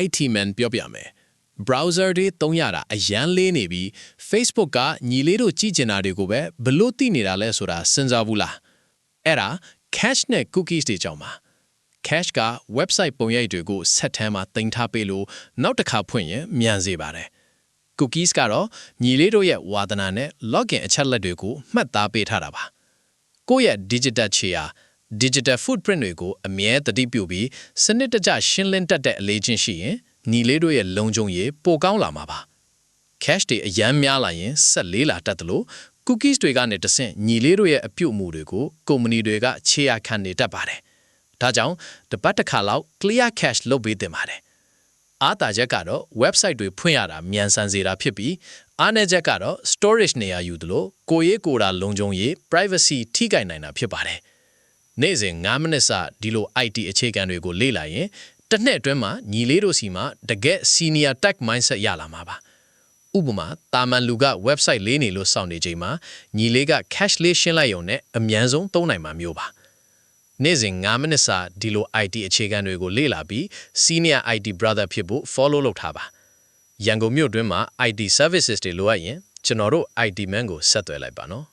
IT man ပြောပြမယ် browser တွေသုံးရတာအရန်လေးနေပြီး Facebook ကညီလေးတို့ကြည့်ကျင်တာတွေကိုပဲဘလို့သိနေတာလဲဆိုတာစဉ်းစားဘူးလားအဲ့ဒါ cache နဲ့ cookies တွေကြောင့်ပါ cache က website ပုံရိပ်တွေကိုဆက်ထမ်းမှာတင်ထားပေးလို့နောက်တစ်ခါဖွင့်ရင်မြန်စေပါတယ် cookies ကတော့ညီလေးတို့ရဲ့ဝါသနာနဲ့ login အချက်လက်တွေကိုမှတ်သားပေးထားတာပါကိုယ့်ရဲ့ digital ခြေရာ digital footprint တွေကိုအမြဲတတိပြုပြီးစနစ်တကျရှင်းလင်းတတ်တဲ့အလေးချင်းရှိရင်ညီလေးတို့ရဲ့လုံခြုံရေးပိုကောင်းလာမှာပါ cache တွေအရန်များလာရင်ဆက်လေးလာတတ်တယ်လို့ cookies တွေကနေတဆင့်ညီလေးတို့ရဲ့အပြုတ်မှုတွေကိုကုမ္ပဏီတွေကခြေရာခံနေတတ်ပါတယ်ဒါကြောင့်တပတ်တစ်ခါလောက် clear cache လုပ်ပေးတင်ပါတယ်အားသာချက်ကတော့ website တွေဖွင့်ရတာမြန်ဆန်စေတာဖြစ်ပြီးအားနည်းချက်ကတော့ storage နေရာယူသလိုကိုယ်ရေးကိုယ်တာလုံခြုံရေး privacy ထိခိုက်နိုင်တာဖြစ်ပါတယ်နေ့စဉ်9မိနစ်စာဒီလို IT အခြေခံတွေကိုလေ့လာရင်တစ်နှစ်အတွင်းမှာညီလေးတို့စီမှာတကယ် senior tech mindset ရလာမှာပါဥပမာတာမန်လူက website လေးနေလို့စောင့်နေချိန်မှာညီလေးက cache လေးရှင်းလိုက်ရုံနဲ့အမြန်ဆုံးသုံးနိုင်မှာမျိုးပါနေ့စဉ်9မိနစ်စာဒီလို IT အခြေခံတွေကိုလေ့လာပြီး senior IT brother ဖြစ်ဖို့ follow လုပ်ထားပါရန်ကုန်မြို့တွင်းမှာ IT services တွေလိုအပ်ရင်ကျွန်တော်တို့ IT man ကိုဆက်သွယ်လိုက်ပါနော်